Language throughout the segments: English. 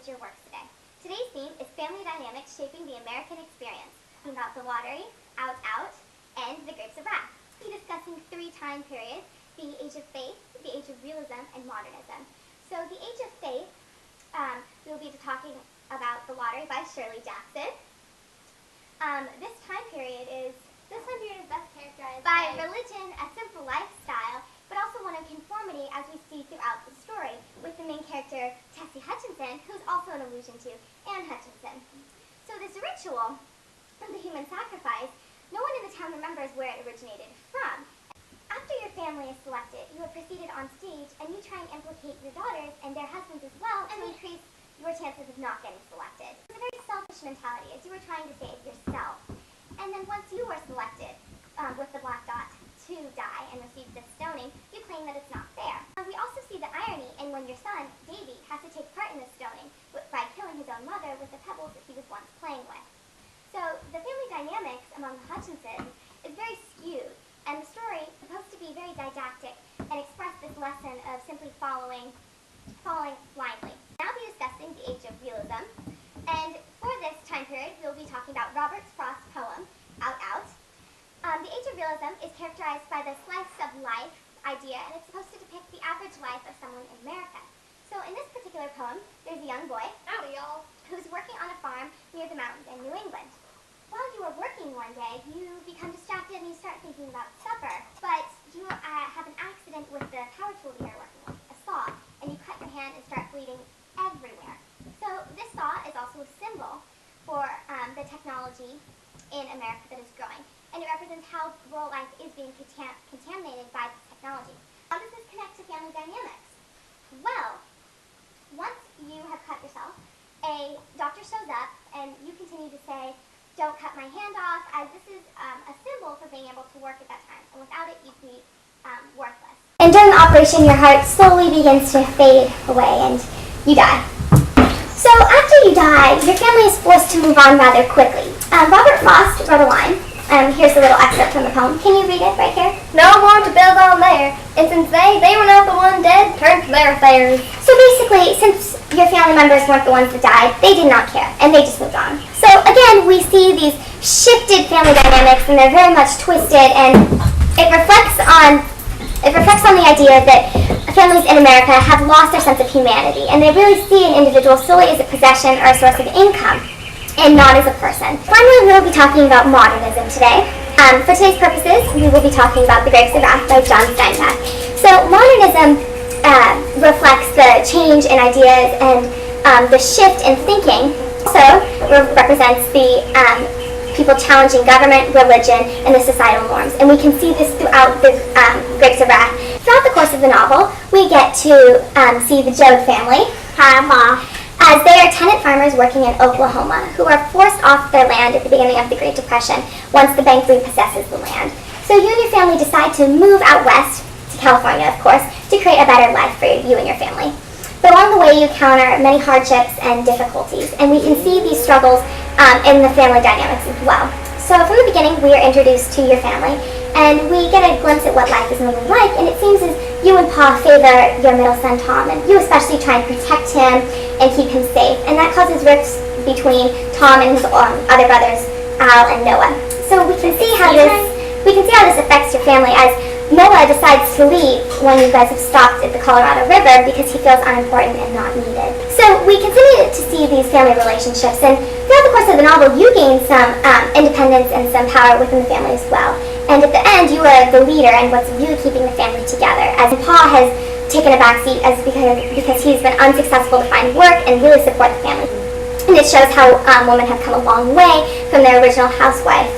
your works today. Today's theme is family dynamics shaping the American experience, about the lottery, Out Out, and the Grapes of Wrath. We'll be discussing 3 time periods: the Age of Faith, the Age of Realism, and Modernism. So the Age of Faith, we'll be talking about The Lottery by Shirley Jackson. This time period is best characterized by religion, a simple lifestyle, but also one of conformity, as we see throughout the story, with the main character, Tessie Hutchinson, who's also an allusion to Anne Hutchinson. So this ritual of the human sacrifice, no one in the town remembers where it originated from. After your family is selected, you are proceeded on stage, and you try and implicate your daughters and their husbands as well to increase your chances of not getting selected. It's a very selfish mentality, as you were trying to save yourself. And then once you were selected with the black dot to die and receive this stoning, you claim that it's not fair. We also see the irony in when your son, Davy, has to take part in the stoning by killing his own mother with the pebbles that he was once playing with. So the family dynamics among the Hutchinsons is very skewed, and the story is supposed to be very didactic and express this lesson of simply following blindly. Now we'll be discussing the Age of Realism, and for this time period we'll be talking about Robert Frost's poem, Out Out. The Age of Realism is characterized by the slice of life idea, and it's supposed to depict the average life of someone in America. So in this particular poem, there's a young boy, howdy y'all, who's working on a farm near the mountains in New England. While you are working one day, you become distracted and you start thinking about supper, but you have an accident with the power tool that you're working with, a saw, and you cut your hand and start bleeding everywhere. So this saw is also a symbol for the technology in America that is growing, and it represents how rural life is being contaminated by this technology. How does this connect to family dynamics? Well, once you have cut yourself, a doctor shows up and you continue to say, "Don't cut my hand off," as this is a symbol for being able to work at that time, and without it you'd be worthless. And during the operation, your heart slowly begins to fade away and you die. So after you die, your family is forced to move on rather quickly. Robert Frost wrote a line. Here's a little excerpt from the poem. Can you read it right here? No more to build on there, and since they were not the one dead, turned to their affairs. So basically, since your family members weren't the ones that died, they did not care, and they just moved on. So again, we see these shifted family dynamics, and they're very much twisted, and it reflects on the idea that families in America have lost their sense of humanity, and they really see an individual solely as a possession or a source of income, and not as a person. Finally, we will be talking about modernism today. For today's purposes, we will be talking about The Grapes of Wrath by John Steinbeck. So modernism reflects the change in ideas and the shift in thinking. Also represents the people challenging government, religion, and the societal norms. And we can see this throughout the Grapes of Wrath. Throughout the course of the novel, we get to see the Joad family. Hi, Ma. As they are tenant farmers working in Oklahoma, who are forced off their land at the beginning of the Great Depression once the bank repossesses the land. So you and your family decide to move out west, to California of course, to create a better life for you and your family. But along the way you encounter many hardships and difficulties, and we can see these struggles in the family dynamics as well. So from the beginning we are introduced to your family, and we get a glimpse at what life is normally like, and it seems as you and Pa favor your middle son Tom, and you especially try and protect him and keep him safe, and that causes rifts between Tom and his other brothers, Al and Noah. So we can see how this affects your family, as Noah decides to leave when you guys have stopped at the Colorado River because he feels unimportant and not needed. So we continue to see these family relationships, and throughout the course of the novel you gain some independence and some power within the family as well. And at the end you are the leader and what's really keeping the family together, as Pa has taken a backseat because he's been unsuccessful to find work and really support the family. And it shows how women have come a long way from their original housewife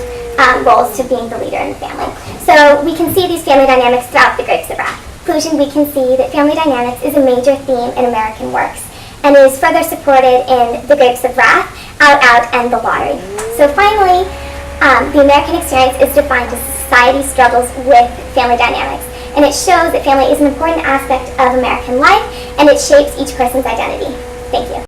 roles to being the leader in the family. So we can see these family dynamics throughout the Grapes of Wrath. In conclusion, we can see that family dynamics is a major theme in American works, and is further supported in The Grapes of Wrath, Out Out, and The Lottery. So finally, the American experience is defined as society struggles with family dynamics, and it shows that family is an important aspect of American life, and it shapes each person's identity. Thank you.